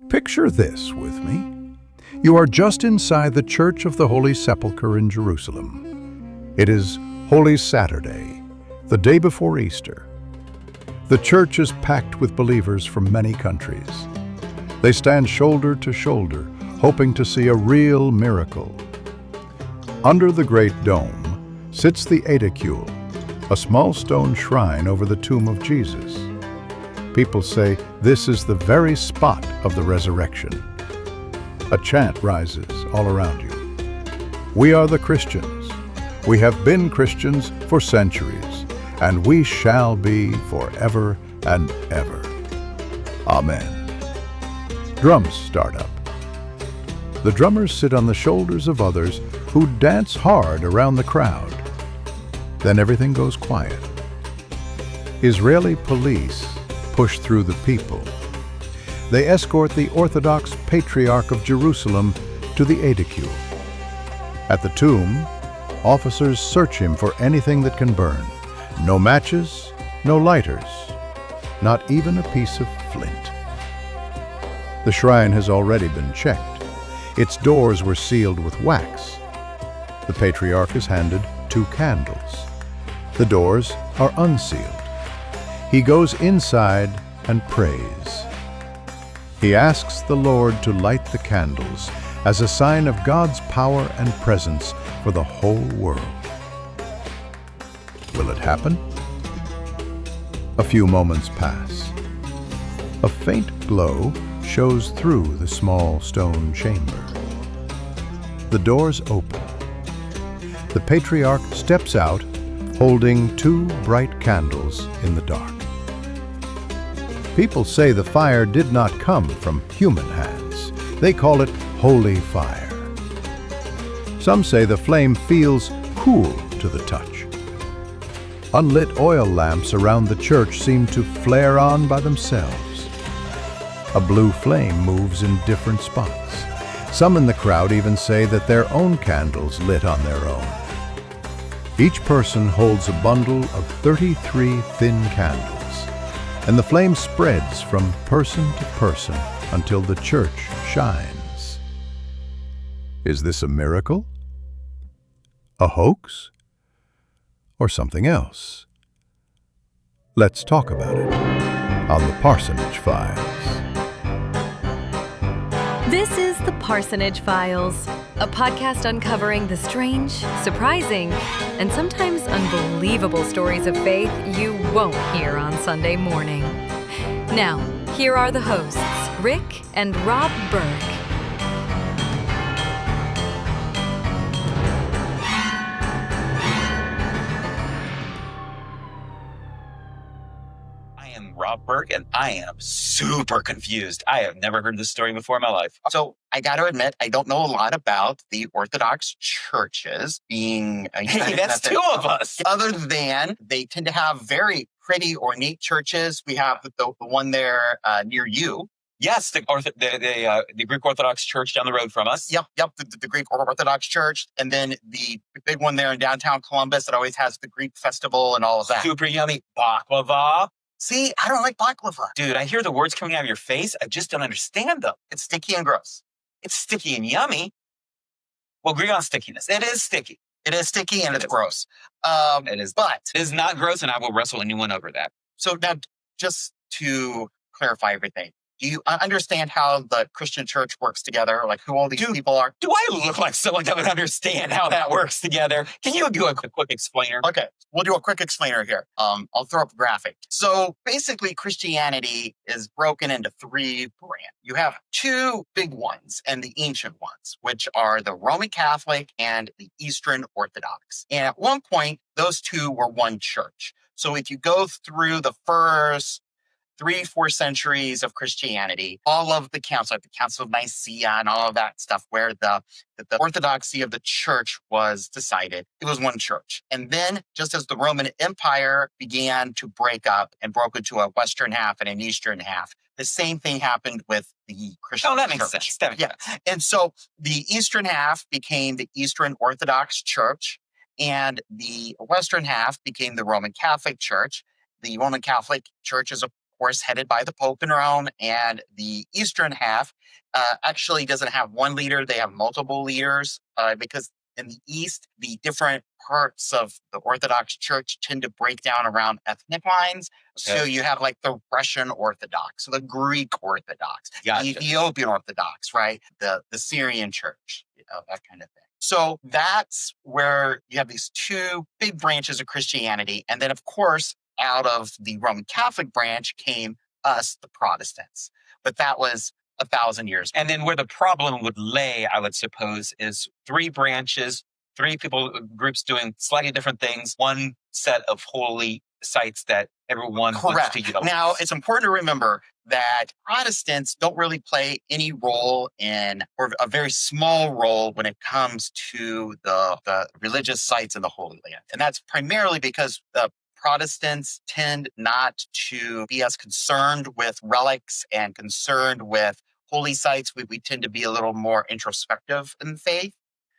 Picture this with me. You are just inside the Church of the Holy Sepulchre in Jerusalem. It is Holy Saturday, the day before Easter. The church is packed with believers from many countries. They stand shoulder to shoulder, hoping to see a real miracle. Under the great dome sits the Aedicule, a small stone shrine over the tomb of Jesus. People say this is the very spot of the resurrection. A chant rises all around you. We are the Christians. We have been Christians for centuries, and we shall be forever and ever. Amen. Drums start up. The drummers sit on the shoulders of others who dance hard around the crowd. Then everything goes quiet. Israeli police push through the people. They escort the Orthodox Patriarch of Jerusalem to the Aedicule. At the tomb, officers search him for anything that can burn. No matches, no lighters, not even a piece of flint. The shrine has already been checked. Its doors were sealed with wax. The Patriarch is handed 2 candles. The doors are unsealed. He goes inside and prays. He asks the Lord to light the candles as a sign of God's power and presence for the whole world. Will it happen? A few moments pass. A faint glow shows through the small stone chamber. The doors open. The Patriarch steps out, holding 2 bright candles in the dark. People say the fire did not come from human hands. They call it holy fire. Some say the flame feels cool to the touch. Unlit oil lamps around the church seem to flare on by themselves. A blue flame moves in different spots. Some in the crowd even say that their own candles lit on their own. Each person holds a bundle of 33 thin candles, and the flame spreads from person to person until the church shines. Is this a miracle? A hoax? Or something else? Let's talk about it on the Parsonage Files. This is the Parsonage Files, a podcast uncovering the strange, surprising, and sometimes unbelievable stories of faith you won't hear on Sunday morning. Now, here are the hosts, Rick and Rob Burke. Rob Burke, and I am super confused. I have never heard this story before in my life. So I got to admit, I don't know a lot about the Orthodox churches being... Hey, that's 2 of us. Other than they tend to have very pretty ornate churches. We have the one there near you. Yes, the Greek Orthodox Church down the road from us. Yep, the Greek Orthodox Church. And then the big one there in downtown Columbus that always has the Greek festival and all of that. Super yummy baklava. See, I don't like baklava. Dude, I hear the words coming out of your face. I just don't understand them. It's sticky and gross. It's sticky and yummy. We'll agree on stickiness. It is sticky. It is sticky and it's gross. It is, but it is not gross, and I will wrestle anyone over that. So now, just to clarify everything, do you understand how the Christian church works together? Like who all these people are? Do I look like someone that would understand how that works together? Can you do a quick explainer? Okay, we'll do a quick explainer here. I'll throw up a graphic. So basically, Christianity is broken into 3 brands. You have 2 big ones and the ancient ones, which are the Roman Catholic and the Eastern Orthodox. And at one point, those 2 were one church. So if you go through the first 3-4 centuries of Christianity, all of the counts, like the Council of Nicaea and all of that stuff, where the orthodoxy of the church was decided, it was one church. And then, just as the Roman Empire began to break up and broke into a western half and an eastern half, the same thing happened with the Christian church. Oh, that makes sense. That makes sense. And so the eastern half became the Eastern Orthodox Church, and the western half became the Roman Catholic Church. The Roman Catholic Church is, of course, headed by the Pope in Rome. And the eastern half actually doesn't have one leader. They have multiple leaders because in the East, the different parts of the Orthodox Church tend to break down around ethnic lines. Okay. So you have like the Russian Orthodox, the Greek Orthodox, Gotcha. the Ethiopian Orthodox, right? The Syrian Church, that kind of thing. So that's where you have these two big branches of Christianity. And then, of course, out of the Roman Catholic branch came us, the Protestants. But that was 1,000 years. And then where the problem would lay, I would suppose, is three branches, three people, groups doing slightly different things, one set of holy sites that everyone wants Correct. to utilize. Now, it's important to remember that Protestants don't really play any role in, or a very small role when it comes to the religious sites in the Holy Land. And that's primarily because the Protestants tend not to be as concerned with relics and concerned with holy sites. We tend to be a little more introspective in faith.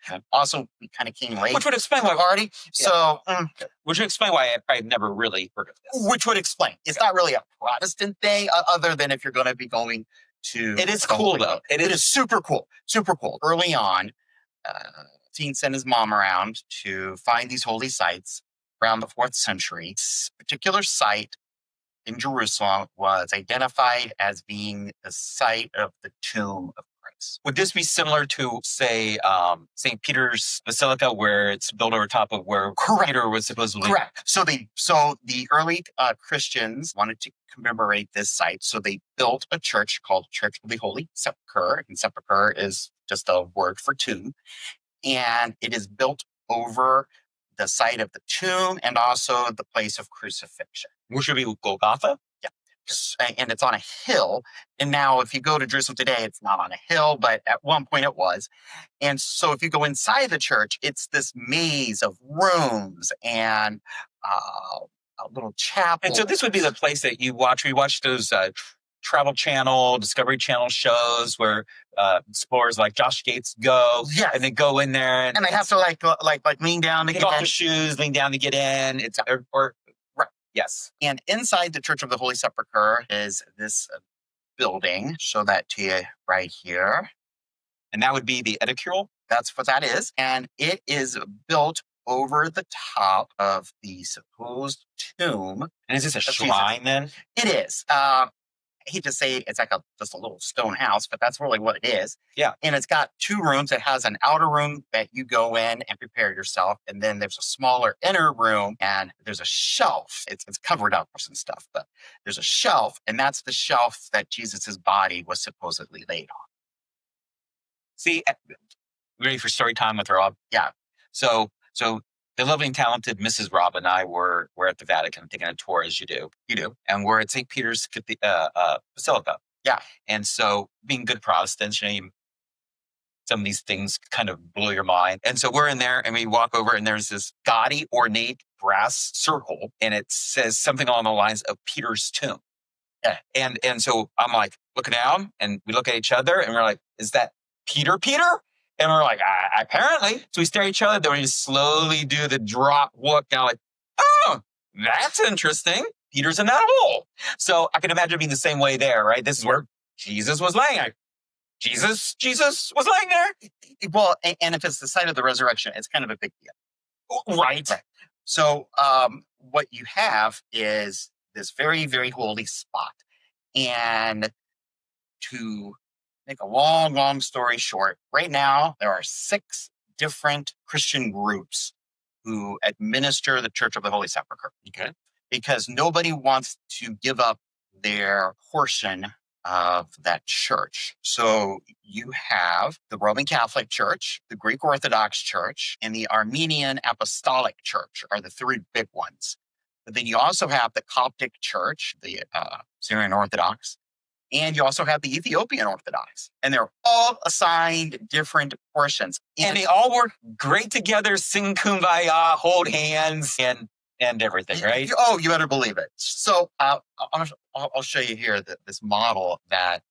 Okay. Also, we kind of came late. Which would explain to the why. party. So, Which would explain why I've never really heard of this. which would explain. It's not really a Protestant thing, other than if you're going to be going to. It is the cool, Holy though. Land. It It is. is super cool. Super cool. Early on, Teen sent his mom around to find these holy sites around the 4th century. This particular site in Jerusalem was identified as being the site of the tomb of Christ. Would this be similar to, say, St. Peter's Basilica, where it's built over top of where Correct. Peter was supposedly? Correct. So the early Christians wanted to commemorate this site, so they built a church called Church of the Holy Sepulchre, and sepulchre is just a word for tomb, and it is built over the site of the tomb and also the place of crucifixion. Which would be Golgotha? And it's on a hill. And now if you go to Jerusalem today, it's not on a hill, but at one point it was. And so if you go inside the church, it's this maze of rooms and a little chapel. And so this would be the place that you watch. We watch those Travel Channel, Discovery Channel shows where explorers like Josh Gates go. Yes. And they go in there and they have to like lean down to take get off in. their shoes, lean down to get in. It's or Right. yes. And inside the Church of the Holy Sepulchre is this building. Show that to you right here. And that would be the Aedicule. That's what that is. And it is built over the top of the supposed tomb. And is this a Jesus. shrine then? It is. I hate to say it's like just a little stone house, but that's really what it is. Yeah. And it's got two rooms. It has an outer room that you go in and prepare yourself. And then there's a smaller inner room and there's a shelf. It's covered up with some stuff, but there's a shelf. And that's the shelf that Jesus's body was supposedly laid on. See, ready for story time with Rob? Yeah. So the lovely and talented Mrs. Rob and I were at the Vatican taking a tour, as you do. You do. And we're at St. Peter's Basilica. Yeah. And so being good Protestants, some of these things kind of blow your mind. And so we're in there and we walk over and there's this gaudy, ornate brass circle and it says something along the lines of Peter's tomb. Yeah. And so I'm like looking down and we look at each other and we're like, is that Peter? And we're like, apparently. So we stare at each other, then we just slowly do the drop look down like, oh, that's interesting. Peter's in that hole. So I can imagine being the same way there, right? This is where Jesus was laying. Jesus was laying there. Well, and if it's the site of the resurrection, it's kind of a big deal. Right. So what you have is this very, very holy spot. And to make a long story short, right now there are 6 different Christian groups who administer the Church of the Holy Sepulchre. Okay. Because nobody wants to give up their portion of that church. So you have the Roman Catholic Church, the Greek Orthodox Church, and the Armenian Apostolic Church are the 3 big ones. But then you also have the Coptic Church, the Syrian Orthodox, and you also have the Ethiopian Orthodox. And they're all assigned different portions. And they all work great together, sing kumbaya, hold hands, and everything, right? Oh, you better believe it. So I'll show you here this model that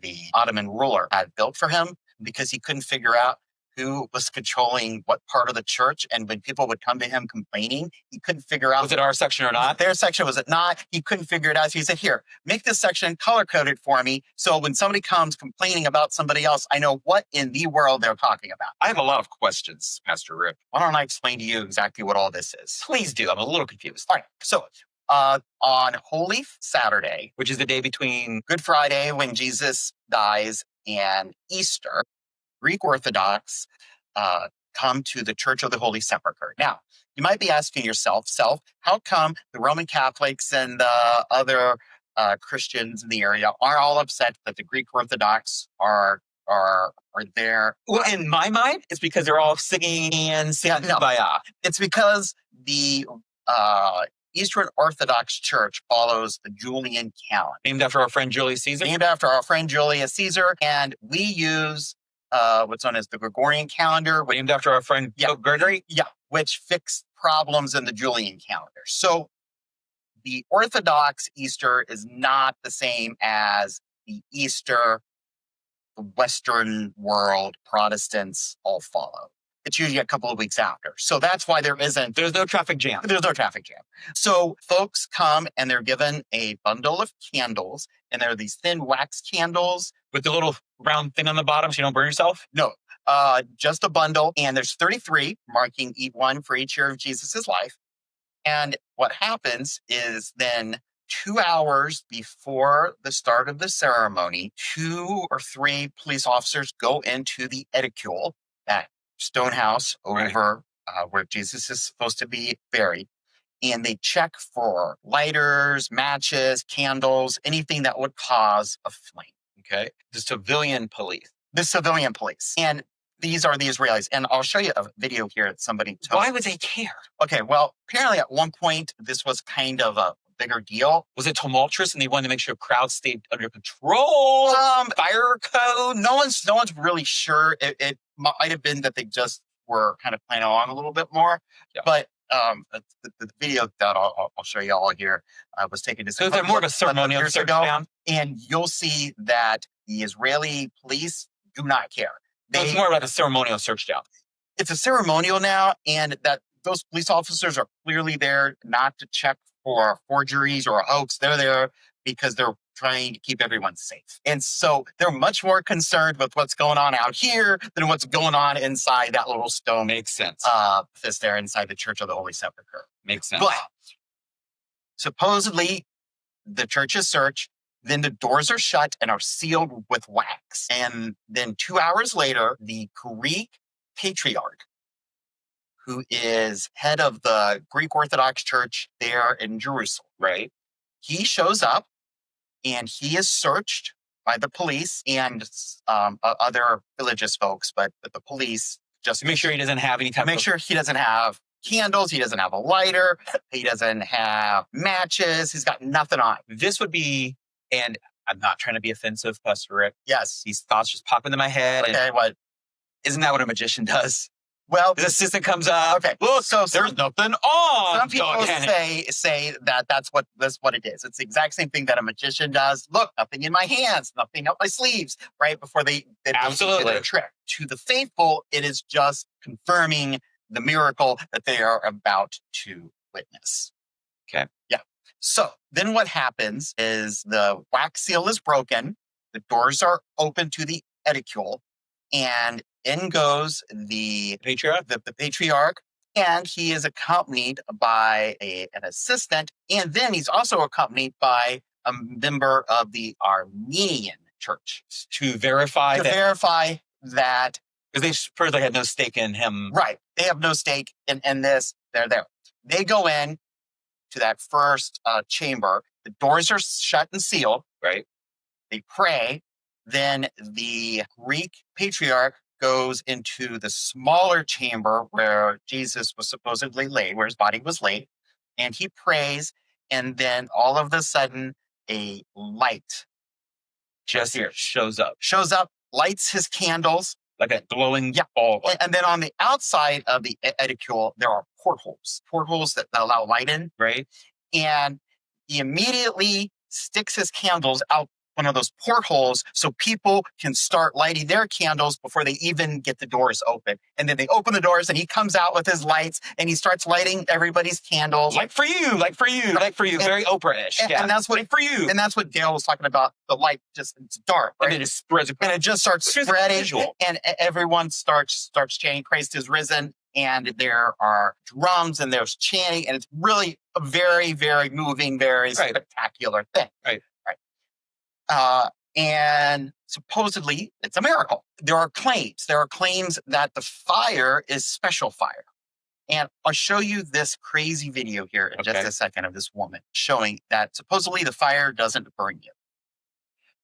the Ottoman ruler had built for him because he couldn't figure out who was controlling what part of the church. And when people would come to him complaining, he couldn't figure out. Was it our section or not? Their section, was it not? He couldn't figure it out. So he said, here, make this section color-coded for me. So when somebody comes complaining about somebody else, I know what in the world they're talking about. I have a lot of questions, Pastor Rick. Why don't I explain to you exactly what all this is? Please do. I'm a little confused. All right. So on Holy Saturday, Which is the day between... Good Friday, when Jesus dies, and Easter, Greek Orthodox come to the Church of the Holy Sepulchre. Now, you might be asking yourself, how come the Roman Catholics and the other Christians in the area aren't all upset that the Greek Orthodox are there? Well, in my mind, it's because they're all singing and singing. No. It's because the Eastern Orthodox Church follows the Julian calendar. Named after our friend Julius Caesar? Named after our friend Julius Caesar. And we use what's known as the Gregorian calendar. Named after our friend Pope Gregory? Yeah, which fixed problems in the Julian calendar. So the Orthodox Easter is not the same as the Easter the Western world Protestants all follow. It's usually a couple of weeks after. So that's why there's no traffic jam. There's no traffic jam. So folks come and they're given a bundle of candles, and they're these thin wax candles. With the little round thing on the bottom so you don't burn yourself? No, just a bundle. And there's 33, marking one for each year of Jesus's life. And what happens is then 2 hours before the start of the ceremony, 2 or 3 police officers go into the Aedicule, that stone house over where Jesus is supposed to be buried. And they check for lighters, matches, candles, anything that would cause a flame. Okay. The civilian police. And these are the Israelis. And I'll show you a video here that somebody took. Why would they care? Okay, well, apparently at one point, this was kind of a bigger deal. Was it tumultuous and they wanted to make sure crowds stayed under control? Fire code? No one's really sure. It might have been that they just were kind of playing along a little bit more. Yeah. But the video that I'll show you all here was taken to so they're more of a ceremonial years ago, and you'll see that the Israeli police do not care. So it's more like a ceremonial search down. It's a ceremonial now, and that those police officers are clearly there not to check for forgeries or a hoax. They're there because they're trying to keep everyone safe. And so they're much more concerned with what's going on out here than what's going on inside that little stone. Makes sense. That's there inside the Church of the Holy Sepulchre. Makes sense. But supposedly the church is searched, then the doors are shut and are sealed with wax. And then 2 hours later, the Greek Patriarch, who is head of the Greek Orthodox Church there in Jerusalem, right? He shows up and he is searched by the police and other religious folks, but the police just make sure he doesn't have any make sure he doesn't have candles, he doesn't have a lighter, he doesn't have matches, he's got nothing on. This would be, and I'm not trying to be offensive, Pastor Rick. Yes. These thoughts just pop into my head. Okay, what? Isn't that what a magician does? Well, the assistant comes up. Okay, look, so there's nothing on. Some people say that's what it is. It's the exact same thing that a magician does. Look, nothing in my hands, nothing up my sleeves. Right before they absolutely do the trick. To the faithful, it is just confirming the miracle that they are about to witness. Okay. Yeah. So then what happens is the wax seal is broken. The doors are open to the Aedicule, and in goes the patriarch, the patriarch, and he is accompanied by an assistant, and then he's also accompanied by a member of the Armenian church to verify that because they first had no stake in him. Right, they have no stake in this. They're there. They go in to that first chamber. The doors are shut and sealed. Right. They pray. Then the Greek patriarch goes into the smaller chamber where Jesus was supposedly laid, where his body was laid, and he prays, and then all of a sudden a light just here shows up, lights his candles. Like a glowing ball. And then on the outside of the Aedicule, there are portholes that allow light in. Right. And he immediately sticks his candles out one of those portholes so people can start lighting their candles before they even get the doors open. And then they open the doors and he comes out with his lights and he starts lighting everybody's candles. Like for you. Very Oprah-ish. And that's what, like for you. And that's what Dale was talking about. The light it's dark, right? And it just spreads across. And it just starts spreading. And everyone starts chanting, Christ is risen. And there are drums and there's chanting. And it's really a very, very moving, very spectacular thing. Right. And supposedly it's a miracle. There are claims that the fire is special fire. And I'll show you this crazy video here in just a second of this woman showing that supposedly the fire doesn't burn you.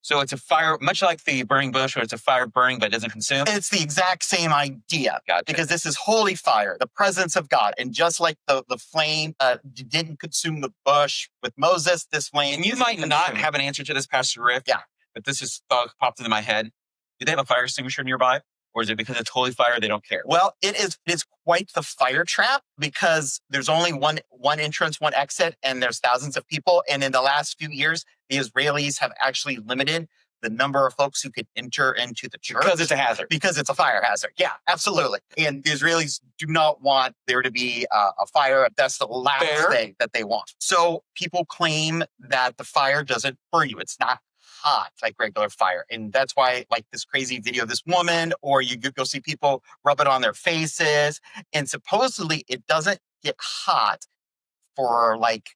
So it's a fire, much like the burning bush, where it's a fire burning but it doesn't consume? It's the exact same idea. Gotcha. Because this is holy fire, the presence of God. And just like the flame didn't consume the bush with Moses, this flame... And you might not have an answer to this, Pastor Rick. Yeah. But this just popped into my head. Do they have a fire extinguisher nearby? Or is it because it's holy fire, they don't care? Well, it is quite the fire trap because there's only one entrance, one exit, and there's thousands of people. And in the last few years, the Israelis have actually limited the number of folks who could enter into the church. Because it's a hazard. Because it's a fire hazard. Yeah, absolutely. And the Israelis do not want there to be a fire. That's the last thing that they want. So people claim that the fire doesn't burn you. It's not hot like regular fire. And that's why like this crazy video of this woman, or you go see people rub it on their faces. And supposedly it doesn't get hot for like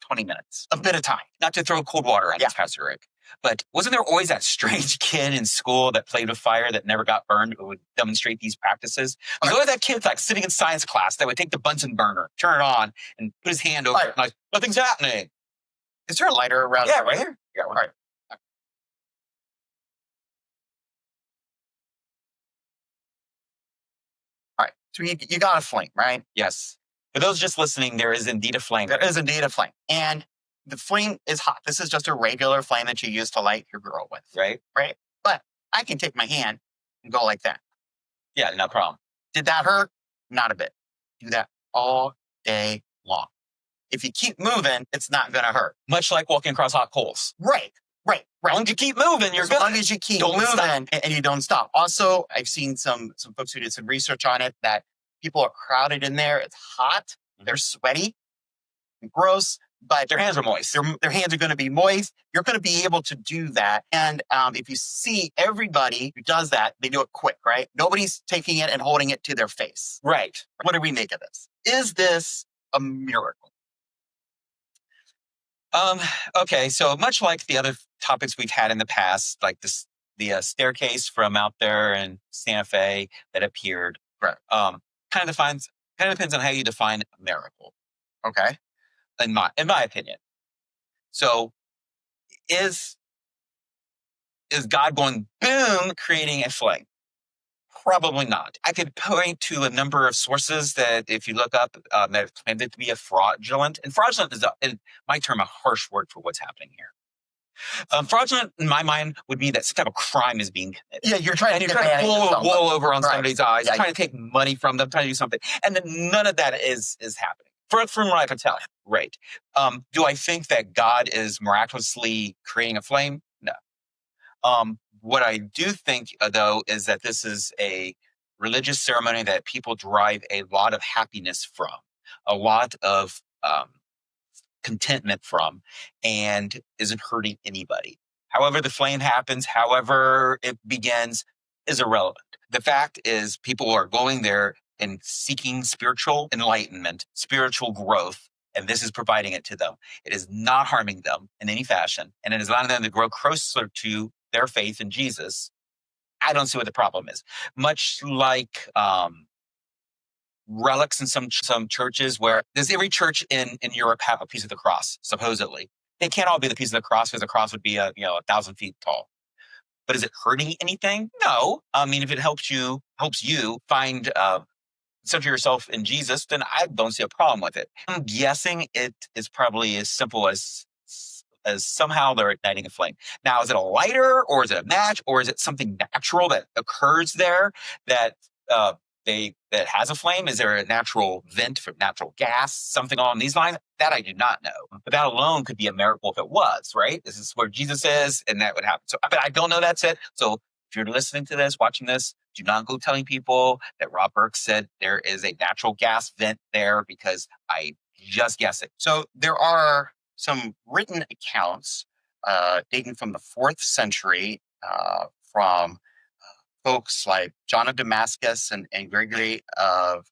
20 minutes, a bit of time. Not to throw cold water on this, Pastor Rick. But wasn't there always that strange kid in school that played with fire that never got burned but would demonstrate these practices? There's always that kid like sitting in science class that would take the Bunsen burner, turn it on, and put his hand over it and like, nothing's happening. Is there a lighter around? Yeah, right here. Yeah, all right. So you got a flame, right? Yes. For those just listening, there is indeed a flame. There is indeed a flame. And the flame is hot. This is just a regular flame that you use to light your grill with. Right. But I can take my hand and go like that. Yeah, no problem. Did that hurt? Not a bit. Do that all day long. If you keep moving, it's not going to hurt. Much like walking across hot coals. Right. As long as you keep moving, you're good. As long as you keep moving and you don't stop. Also, I've seen some folks who did some research on it that people are crowded in there. It's hot. They're sweaty and gross, but their hands are moist. Their hands are going to be moist. You're going to be able to do that. And if you see everybody who does that, they do it quick, right? Nobody's taking it and holding it to their face. Right. What do we make of this? Is this a miracle? Okay, so much like the other topics we've had in the past, like the staircase from out there in Santa Fe that appeared, right? Kind of depends on how you define a miracle. Okay, in my opinion. So, is God going boom, creating a flame? Probably not. I could point to a number of sources that, if you look up, that have claimed it to be a fraudulent. And fraudulent is, in my term, a harsh word for what's happening here. Fraudulent, in my mind, would be that some type of crime is being committed. Yeah, you're trying to pull wool over on somebody's eyes, trying to take money from them, trying to do something. And then none of that is happening. From what I can tell. Right. Do I think that God is miraculously creating a flame? No. What I do think, though, is that this is a religious ceremony that people derive a lot of happiness from, a lot of contentment from, and isn't hurting anybody. However the flame happens, however it begins, is irrelevant. The fact is people are going there and seeking spiritual enlightenment, spiritual growth, and this is providing it to them. It is not harming them in any fashion, and it is allowing them to grow closer to their faith in Jesus. I don't see what the problem is. Much like relics in some churches, where does every church in Europe have a piece of the cross, supposedly? They can't all be the piece of the cross, because the cross would be 1,000 feet tall. But is it hurting anything? No. I mean, if it helps you find center yourself in Jesus, then I don't see a problem with it. I'm guessing it is probably as simple as somehow they're igniting a flame. Now, is it a lighter, or is it a match, or is it something natural that occurs there that that has a flame? Is there a natural vent for natural gas, something along these lines? That I do not know. But that alone could be a miracle if it was, right? This is where Jesus is, and that would happen. So, but I don't know that's it. So if you're listening to this, watching this, do not go telling people that Rob Burke said there is a natural gas vent there, because I just guess it. So there are some written accounts dating from the 4th century from folks like John of Damascus and Gregory of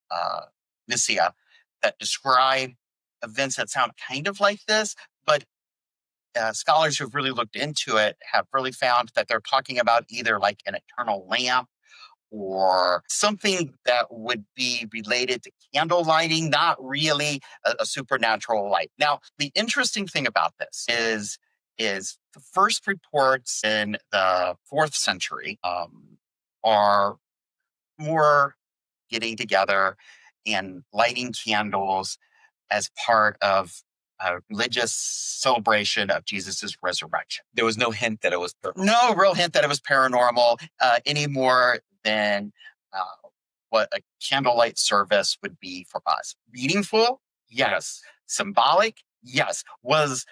Nyssa that describe events that sound kind of like this, but scholars who've really looked into it have really found that they're talking about either like an eternal lamp or something that would be related to candle lighting, not really a supernatural light. Now, the interesting thing about this is the first reports in the 4th century are more getting together and lighting candles as part of a religious celebration of Jesus's resurrection. There was no hint that it was No real hint that it was paranormal any more than what a candlelight service would be for us. Meaningful? Yes. Symbolic? Yes. Was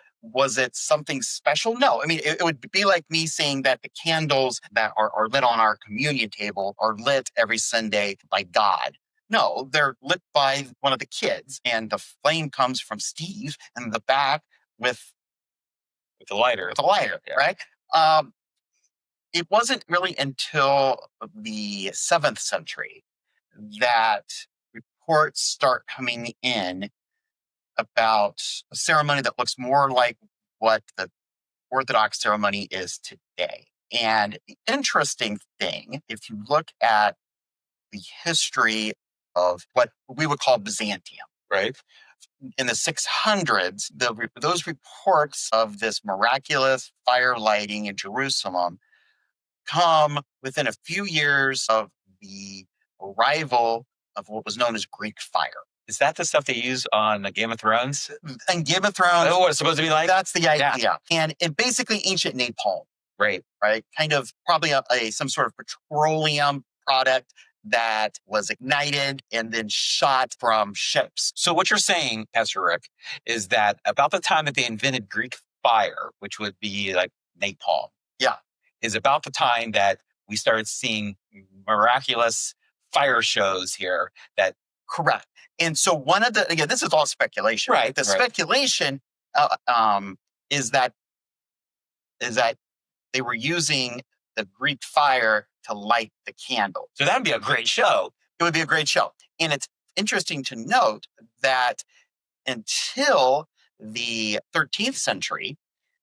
it something special? No. I mean, it would be like me saying that the candles that are lit on our communion table are lit every Sunday by God. No, they're lit by one of the kids, and the flame comes from Steve in the back with the lighter. Yeah. Right? It wasn't really until the 7th century that reports start coming in about a ceremony that looks more like what the Orthodox ceremony is today. And the interesting thing, if you look at the history of what we would call Byzantium, Right. in the 600s, those reports of this miraculous fire lighting in Jerusalem come within a few years of the arrival of what was known as Greek fire. Is that the stuff they use on Game of Thrones? And Game of Thrones, Oh, what it's supposed to be like? that's the idea. Yeah. And basically ancient napalm, Right. right? Kind of probably some sort of petroleum product that was ignited and then shot from ships. So what you're saying, Pastor Rick, is that about the time that they invented Greek fire, which would be like napalm, Yeah. is about the time that we started seeing miraculous fire shows here that Correct. And so one of the, again, this is all speculation. Right, The right. speculation is that they were using the Greek fire to light the candle. so that'd be a great show. It would be a great show. And it's interesting to note that until the 13th century,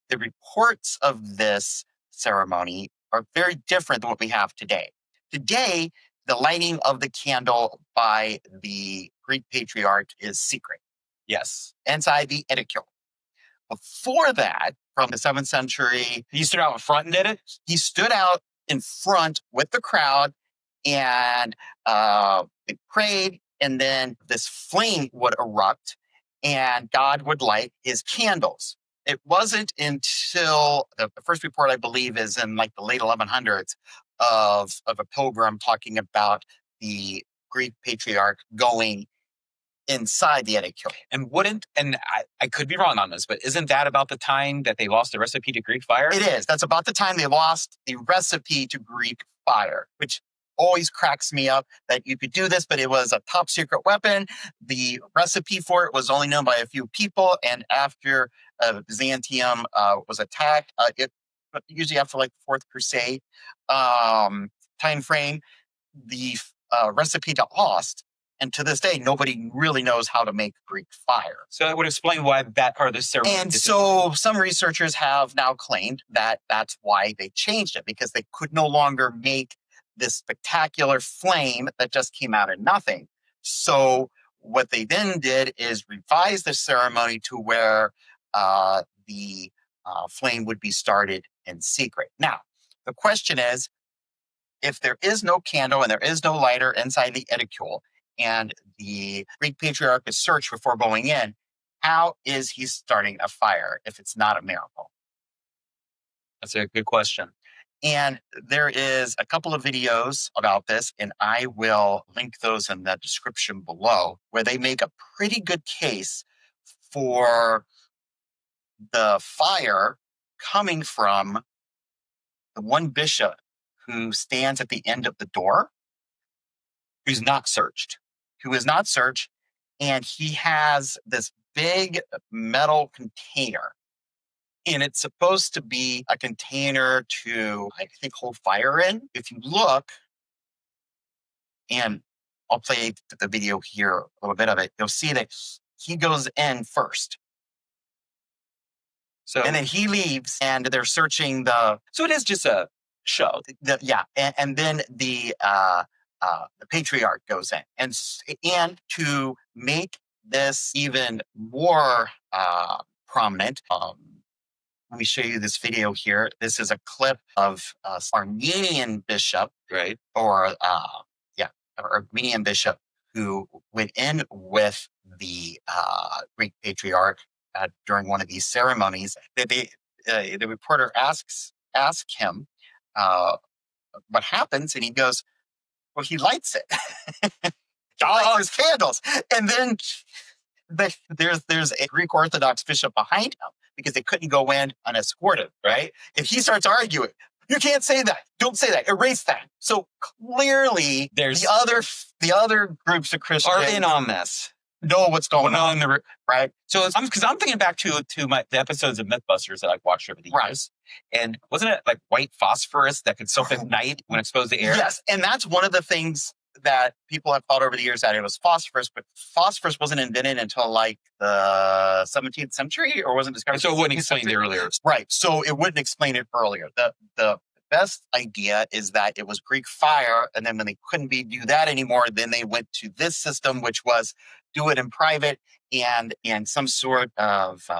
the reports of this ceremony are very different than what we have today. Today, the lighting of the candle by the Greek patriarch is secret Yes. inside the Aedicule. Before that, from the 7th century, You stood out in front and did it? he stood out in front with the crowd and they prayed, and then this flame would erupt and God would light his candles. It wasn't until the first report, I believe, is in like the late 1100s of a pilgrim talking about the Greek patriarch going inside the Aedicule. And I could be wrong on this, but isn't that about the time that they lost the recipe to Greek fire? It is. That's about the time they lost the recipe to Greek fire, which always cracks me up that you could do this, but it was a top secret weapon. The recipe for it was only known by a few people. And after Byzantium was attacked, usually after like the Fourth Crusade time frame, the recipe got lost. And to this day, nobody really knows how to make Greek fire. So that would explain why that part of the ceremony. And so some researchers have now claimed that that's why they changed it, because they could no longer make this spectacular flame that just came out of nothing. So what they then did is revise the ceremony to where the flame would be started in secret. Now, the question is, if there is no candle and there is no lighter inside the Aedicule, and the Greek patriarch is searched before going in, how is he starting a fire if it's not a miracle? That's a good question. And there is a couple of videos about this, and I will link those in the description below, where they make a pretty good case for the fire coming from the one bishop who stands at the end of the door, Who's not searched. who is not searched, and he has this big metal container. And it's supposed to be a container to, I think, hold fire in. If you look, and I'll play the video here, a little bit of it, you'll see that he goes in first. So, And then he leaves, and they're searching the so it is just a show. yeah, and then the patriarch goes in, and to make this even more prominent, let me show you this video here. This is a clip of Armenian bishop, Right. or Armenian bishop who went in with the Greek patriarch during one of these ceremonies. The reporter asks him what happens, and he goes, "Well, he lights it." He lights his candles, and then there's a Greek Orthodox bishop behind him because they couldn't go in unescorted, right? And he starts arguing, "You can't say that. Don't say that. Erase that." So clearly, There's- the other groups of Christians Are in on this. know what's going Well, on, no, right? So because I'm thinking back to the episodes of Mythbusters that I've watched over the Right. years, and wasn't it like white phosphorus that could self-ignite when exposed to air? Yes, and that's one of the things that people have thought over the years, that it was phosphorus, but phosphorus wasn't invented until like the 17th century, or wasn't discovered. So it wouldn't explain the earlier. Right. So it wouldn't explain it earlier. The best idea is that it was Greek fire, and then when they couldn't do that anymore, then they went to this system, which was do it in private, and some sort of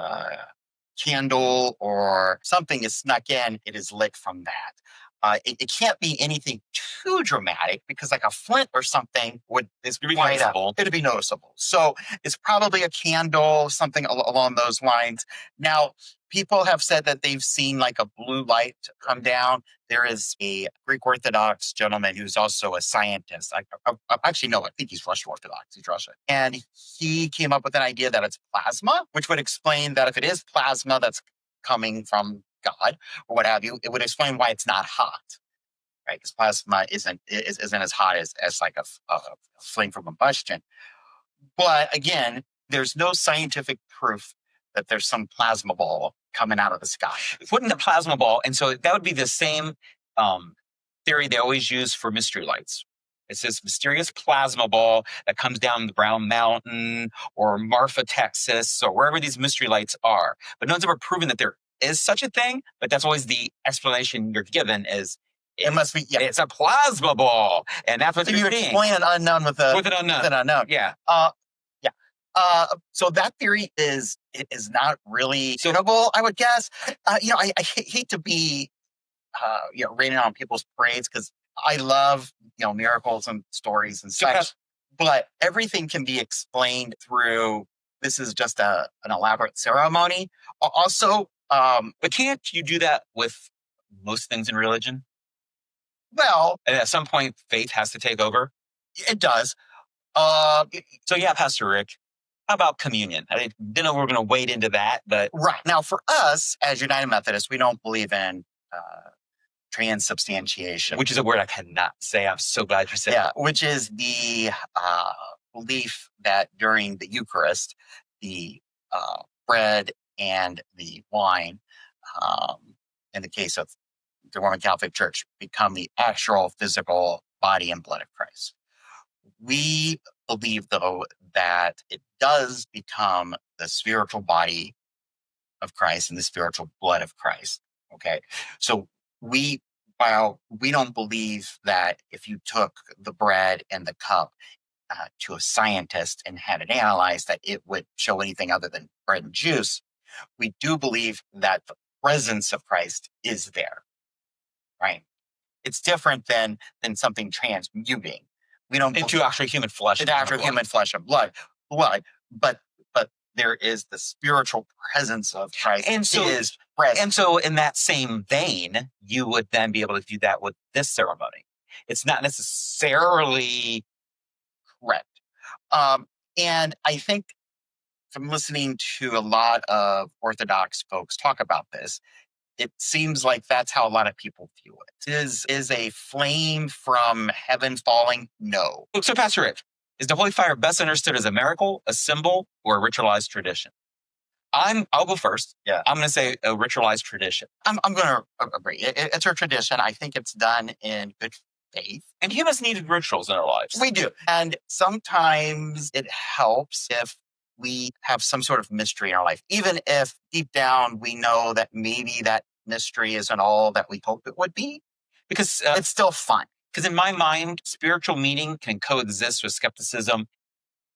candle or something is snuck in. It is lit from that. It can't be anything too dramatic, because like a flint or something is It'd be quite noticeable. It'd be noticeable. So it's probably a candle, something along those lines. Now, people have said that they've seen like a blue light come down. There is a Greek Orthodox gentleman who's also a scientist. I actually know, I think he's Russian Orthodox. He's Russian. And he came up with an idea that it's plasma, which would explain that if it is plasma that's coming from God or what have you, it would explain why it's not hot, right? Because plasma isn't as hot as like a flame from combustion. But again, there's no scientific proof that there's some plasma ball coming out of the sky. Putting the plasma ball, and so that would be the same theory they always use for mystery lights. It's this mysterious plasma ball that comes down the Brown Mountain or Marfa, Texas, or wherever these mystery lights are. But no one's ever proven that there is such a thing, but that's always the explanation you're given is It must be, yeah. it's a plasma ball. And that's what So you you're seeing. explain an unknown with an unknown. Yeah. So that theory is not really suitable, I would guess. I hate to be, raining on people's parades, because I love, miracles and stories and such. But everything can be explained through, this is just an elaborate ceremony. Also, But can't you do that with most things in religion? well, And at some point, faith has to take over. it does. So yeah, Pastor Rick, how about communion? I didn't know we were going to wade into that, but Right. Now, for us, as United Methodists, we don't believe in transubstantiation. which is a word I cannot say. I'm so glad you said Yeah, that. which is the belief that during the Eucharist, the bread and the wine, in the case of the Roman Catholic Church, become the actual physical body and blood of Christ. We believe, though, that it does become the spiritual body of Christ and the spiritual blood of Christ. Okay. So while we don't believe that if you took the bread and the cup to a scientist and had it analyzed, that it would show anything other than bread and juice, we do believe that the presence of Christ is there, right? It's different than something transmuting. We don't Into actually human flesh. into actual human flesh and blood, but there is the spiritual presence of Christ. And so- is present. And so in that same vein, you would then be able to do that with this ceremony. It's not necessarily Correct. And I think from listening to a lot of Orthodox folks talk about this, it seems like that's how a lot of people view it. Is a flame from heaven falling? No. So, Pastor Rich, is the holy fire best understood as a miracle, a symbol, or a ritualized tradition? I'll go first. Yeah. I'm going to say a ritualized tradition. I'm going to agree. It's a tradition. I think it's done in good faith. And humans needed rituals in our lives. We do. And sometimes it helps if we have some sort of mystery in our life, even if deep down we know that maybe that mystery isn't all that we hope it would be, Because it's still fun. in my mind, spiritual meaning can coexist with skepticism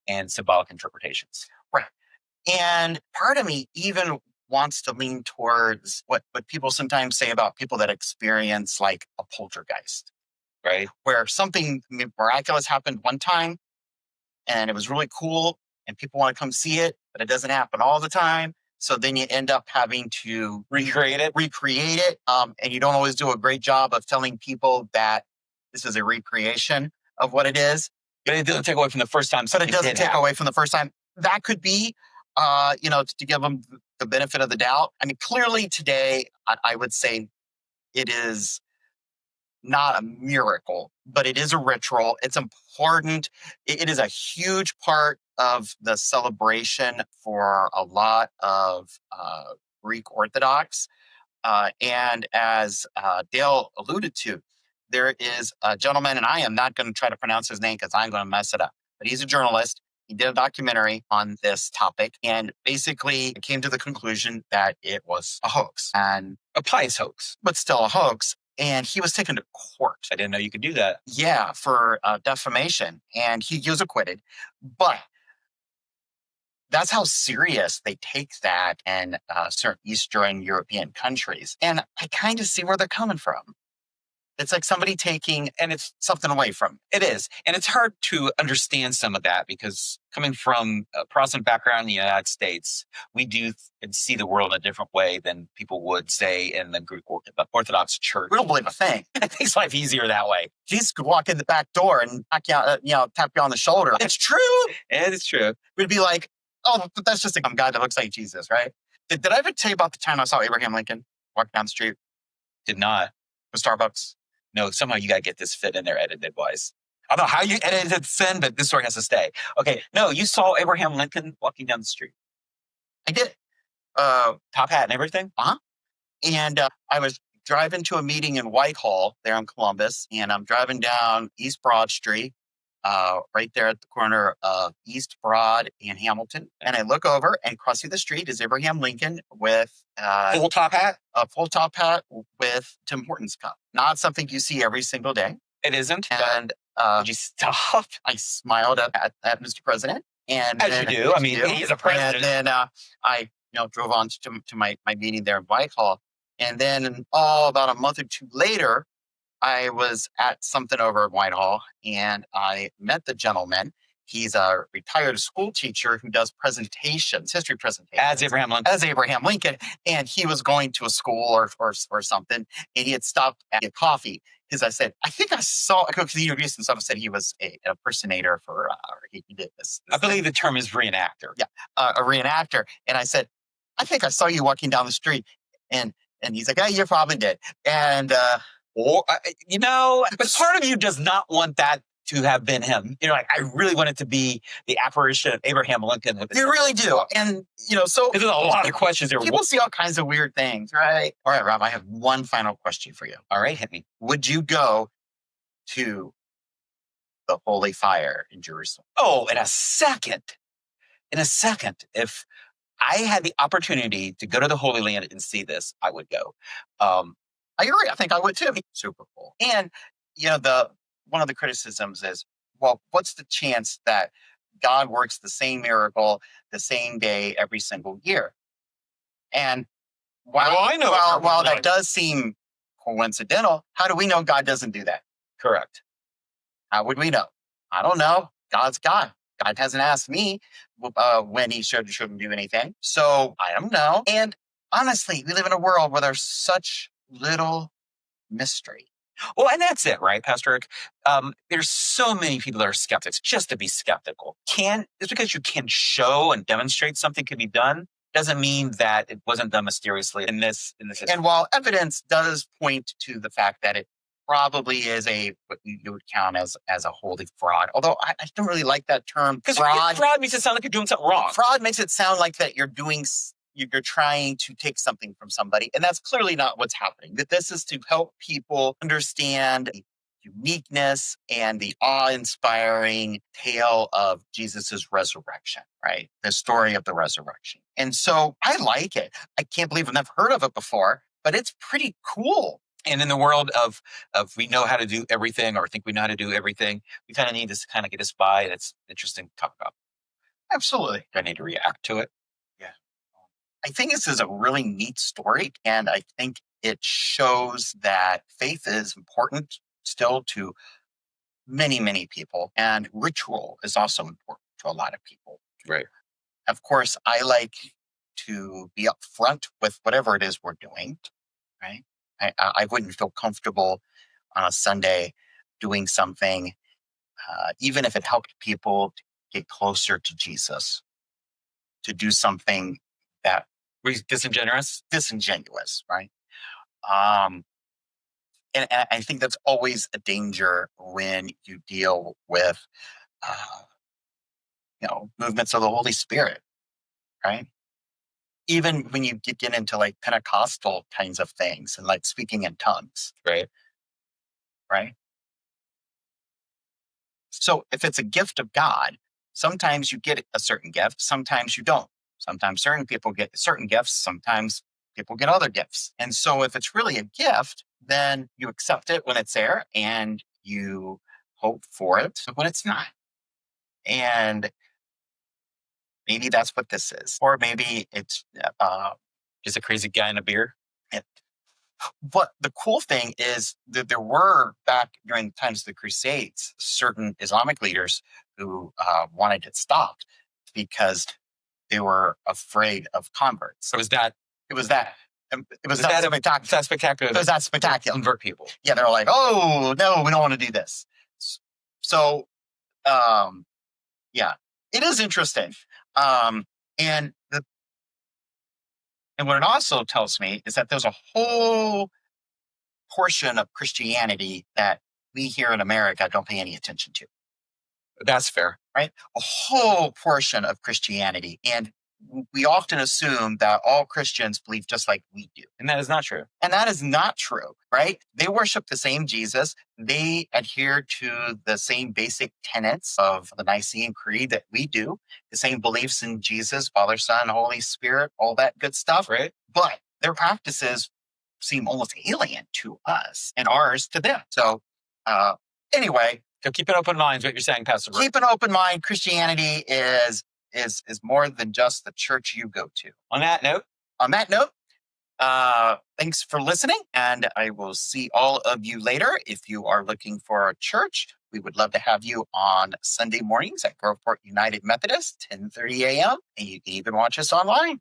and symbolic interpretations. And part of me even wants to lean towards what people sometimes say about people that experience like a poltergeist, Right? where something miraculous happened one time and it was really cool and people want to come see it, but it doesn't happen all the time. So then you end up having to Recreate it. And you don't always do a great job of telling people that this is a recreation of what it is. But it doesn't take away from the first time. But it doesn't take away from the first time. That could be, to give them the benefit of the doubt. I mean, clearly today, I would say it is not a miracle, but it is a ritual. It's important. It is a huge part of the celebration for a lot of Greek Orthodox. And as Dale alluded to, there is a gentleman, and I am not going to try to pronounce his name because I'm going to mess it up, but he's a journalist. He did a documentary on this topic and basically came to the conclusion that it was a hoax, and A pious hoax. but still a hoax. And he was taken to court. I didn't know you could do that. Yeah, for defamation. And he was acquitted. But that's how serious they take that in certain Eastern European countries. And I kind of see where they're coming from. It's like somebody taking And it's something away from. It is. And it's hard to understand some of that because coming from a Protestant background in the United States, we do see the world in a different way than people would say in the Greek Orthodox Church. We don't believe a thing. It makes life easier that way. Jesus could walk in the back door and knock you out, tap you on the shoulder. It's true. It is true. We'd be like, oh, but that's just a guy that looks like Jesus, right? Did I ever tell you about the time I saw Abraham Lincoln walking down the street Did not. with Starbucks? No, somehow you got to get this fit in there edited wise. I don't know how you edited sin, but this story has to stay. Okay. No, you saw Abraham Lincoln walking down the street. I did. Top hat and everything? And I was driving to a meeting in Whitehall there in Columbus, and I'm driving down East Broad Street, right there at the corner of East Broad and Hamilton. And I look over, and crossing the street is Abraham Lincoln with Full top hat? a full top hat with Tim Hortons cup. Not something you see every single day. It isn't. And Did you stop? I smiled at Mr. President. And As then, you do. I mean, he's a president. And then I drove on to my meeting there in Whitehall. And then about a month or two later, I was at something over at Whitehall, and I met the gentleman. He's a retired school teacher who does presentations, history presentations. As Abraham Lincoln. As Abraham Lincoln. And he was going to a school or something, and he had stopped at get coffee. Because I said, I think I saw, because he introduced himself and said he was an impersonator for, he did this. I believe the term is reenactor. Yeah, a reenactor. And I said, I think I saw you walking down the street. And he's like, yeah, you probably did. And, but part of you does not want that to have been him. Like, I really want it to be the apparition of Abraham Lincoln. You really do. And, so there's a lot of questions there. People see all kinds of weird things, right? All right, Rob, I have one final question for you. All right, hit me. Would you go to the Holy Fire in Jerusalem? Oh, in a second. If I had the opportunity to go to the Holy Land and see this, I would go. I agree. I think I would too. Super cool. And, one of the criticisms is, well, what's the chance that God works the same miracle the same day every single year? And while that does seem coincidental, how do we know God doesn't do that? Correct. How would we know? I don't know. God's God. God hasn't asked me when he shouldn't do anything. So I don't know. And honestly, we live in a world where there's such little mystery. Well, and that's it, right, Pastor Eric? There's so many people that are skeptics just to be skeptical. Just because you can show and demonstrate something can be done doesn't mean that it wasn't done mysteriously in this. And while evidence does point to the fact that it probably is what you would count as a holy fraud, although I don't really like that term. Because fraud makes it sound like you're doing something wrong. Fraud makes it sound like that you're trying to take something from somebody, and that's clearly not what's happening. That this is to help people understand the uniqueness and the awe-inspiring tale of Jesus's resurrection, right? The story of the resurrection. And so I like it. I can't believe I've never heard of it before, but it's pretty cool. And in the world of we know how to do everything or think we know how to do everything, we kind of need this to kind of get us by. And it's interesting to talk about. Absolutely. I need to react to it. Yeah. I think this is a really neat story. And I think it shows that faith is important still to many, many people. And ritual is also important to a lot of people. Right. Of course, I like to be upfront with whatever it is we're doing, right? I wouldn't feel comfortable on a Sunday doing something, even if it helped people to get closer to Jesus, to do something that was disingenuous, right? And I think that's always a danger when you deal with, movements of the Holy Spirit, right? Even when you get into like Pentecostal kinds of things and like speaking in tongues. Right. So if it's a gift of God, sometimes you get a certain gift, sometimes you don't. Sometimes certain people get certain gifts, sometimes people get other gifts. And so if it's really a gift, then you accept it when it's there and you hope for it when it's not. And maybe that's what this is. Or maybe it's just a crazy guy in a beer. But the cool thing is that there were, back during the times of the Crusades, certain Islamic leaders who wanted it stopped because they were afraid of converts. So it was that spectacular. It was that spectacular. Convert people. Yeah, they're like, oh, no, we don't want to do this. So, yeah, it is interesting. And what it also tells me is that there's a whole portion of Christianity that we here in America don't pay any attention to. That's fair. Right? A whole portion of Christianity. And we often assume that all Christians believe just like we do. And that is not true. Right? They worship the same Jesus. They adhere to the same basic tenets of the Nicene Creed that we do, the same beliefs in Jesus, Father, Son, Holy Spirit, all that good stuff. Right. But their practices seem almost alien to us and ours to them. So anyway. So keep an open mind is what you're saying, Pastor Burke. Keep an open mind. Christianity is more than just the church you go to. On that note, thanks for listening, and I will see all of you later. If you are looking for a church, we would love to have you on Sunday mornings at Groveport United Methodist, 10:30 a.m., and you can even watch us online.